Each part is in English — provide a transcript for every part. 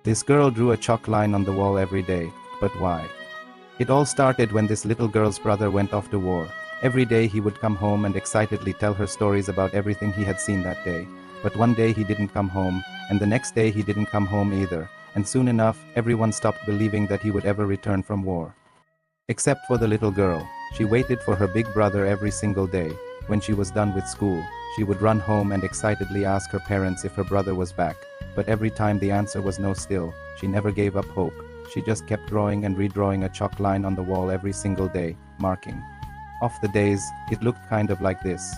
This girl drew a chalk line on the wall every day. But why? It all started when this little girl's brother went off to war. Every day he would come home and excitedly tell her stories about everything he had seen that day. But one day he didn't come home, and the next day he didn't come home either, and soon enough everyone stopped believing that he would ever return from war. Except for the little girl. She waited for her big brother every single day. When she was done with school, she would run home and excitedly ask her parents if her brother was back. But every time the answer was no still. She never gave up hope. She just kept drawing and redrawing a chalk line on the wall every single day, marking off the days. It looked kind of like this.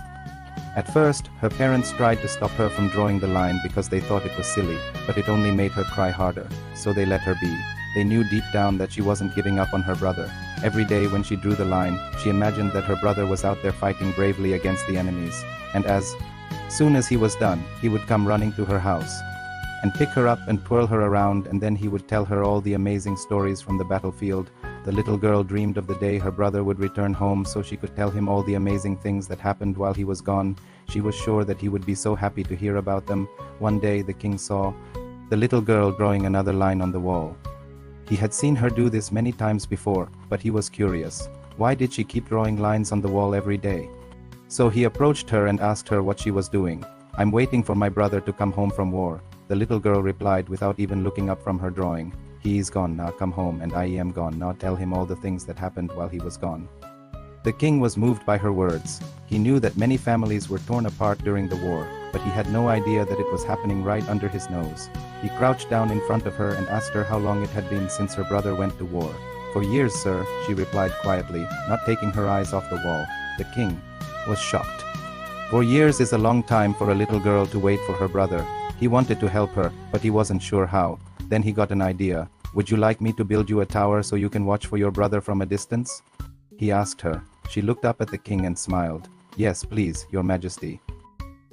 At first, her parents tried to stop her from drawing the line because they thought it was silly, but it only made her cry harder, so they let her be. They knew deep down that she wasn't giving up on her brother. Every day when she drew the line, she imagined that her brother was out there fighting bravely against the enemies, and as soon as he was done, he would come running to her house and pick her up and twirl her around, and then he would tell her all the amazing stories from the battlefield. The little girl dreamed of the day her brother would return home so she could tell him all the amazing things that happened while he was gone. She was sure that he would be so happy to hear about them. One day the king saw the little girl drawing another line on the wall. He had seen her do this many times before, but he was curious. Why did she keep drawing lines on the wall every day? So he approached her and asked her what she was doing. "I'm waiting for my brother to come home from war," the little girl replied without even looking up from her drawing. "He is gone now, come home, and I am gone now, tell him all the things that happened while he was gone." The king was moved by her words. He knew that many families were torn apart during the war, but he had no idea that it was happening right under his nose. He crouched down in front of her and asked her how long it had been since her brother went to war. "For years, sir," she replied quietly, not taking her eyes off the wall. The king was shocked. 4 years is a long time for a little girl to wait for her brother. He wanted to help her, but he wasn't sure how. Then he got an idea. "Would you like me to build you a tower so you can watch for your brother from a distance?" he asked her. She looked up at the king and smiled. "Yes, please, your majesty."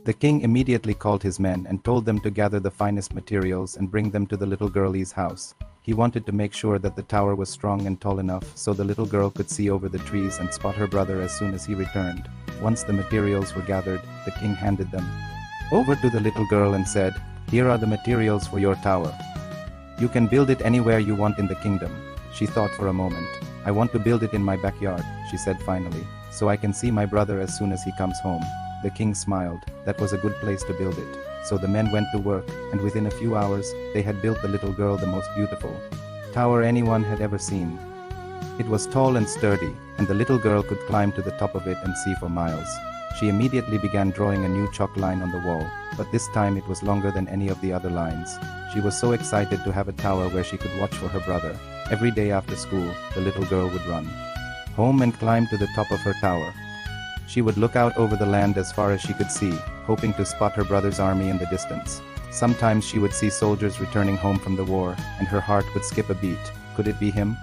The king immediately called his men and told them to gather the finest materials and bring them to the little girl's house. He wanted to make sure that the tower was strong and tall enough so the little girl could see over the trees and spot her brother as soon as he returned. Once the materials were gathered, the king handed them over to the little girl and said, "Here are the materials for your tower. You can build it anywhere you want in the kingdom." She thought for a moment. "I want to build it in my backyard," she said finally, "so I can see my brother as soon as he comes home." The king smiled. That was a good place to build it. So the men went to work, and within a few hours, they had built the little girl the most beautiful tower anyone had ever seen. It was tall and sturdy, and the little girl could climb to the top of it and see for miles. She immediately began drawing a new chalk line on the wall, but this time it was longer than any of the other lines. She was so excited to have a tower where she could watch for her brother. Every day after school, the little girl would run home and climb to the top of her tower. She would look out over the land as far as she could see, hoping to spot her brother's army in the distance. Sometimes she would see soldiers returning home from the war, and her heart would skip a beat. Could it be him?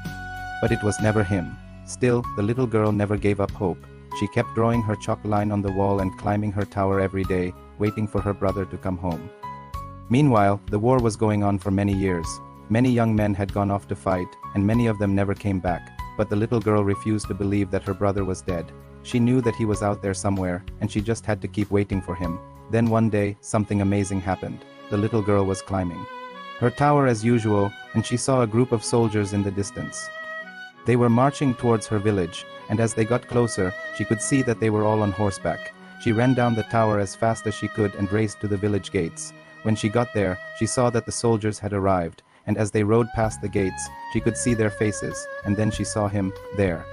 But it was never him. Still, the little girl never gave up hope. She kept drawing her chalk line on the wall and climbing her tower every day, waiting for her brother to come home. Meanwhile, the war was going on for many years. Many young men had gone off to fight, and many of them never came back. But the little girl refused to believe that her brother was dead. She knew that he was out there somewhere, and she just had to keep waiting for him. Then one day, something amazing happened. The little girl was climbing her tower as usual, and she saw a group of soldiers in the distance. They were marching towards her village, and as they got closer, she could see that they were all on horseback. She ran down the tower as fast as she could and raced to the village gates. When she got there, she saw that the soldiers had arrived, and as they rode past the gates, she could see their faces, and then she saw him. There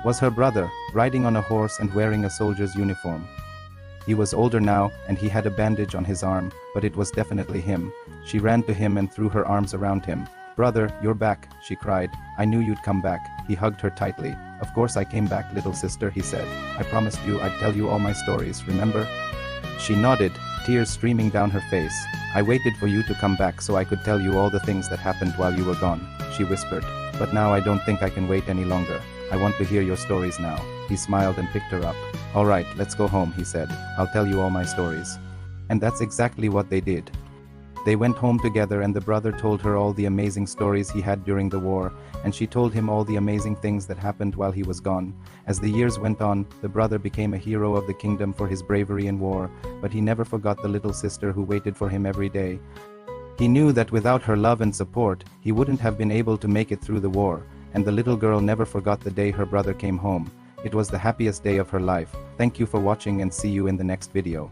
was her brother, riding on a horse and wearing a soldier's uniform. He was older now, and he had a bandage on his arm, but it was definitely him. She ran to him and threw her arms around him. "Brother, you're back," she cried. "I knew you'd come back." He hugged her tightly. "Of course I came back, little sister," he said. "I promised you I'd tell you all my stories, remember?" She nodded, tears streaming down her face. "I waited for you to come back so I could tell you all the things that happened while you were gone," she whispered. "But now I don't think I can wait any longer. I want to hear your stories now." He smiled and picked her up. "All right, let's go home," he said. "I'll tell you all my stories." And that's exactly what they did. They went home together, and the brother told her all the amazing stories he had during the war, and she told him all the amazing things that happened while he was gone. As the years went on, the brother became a hero of the kingdom for his bravery in war, but he never forgot the little sister who waited for him every day. He knew that without her love and support, he wouldn't have been able to make it through the war, and the little girl never forgot the day her brother came home. It was the happiest day of her life. Thank you for watching and see you in the next video.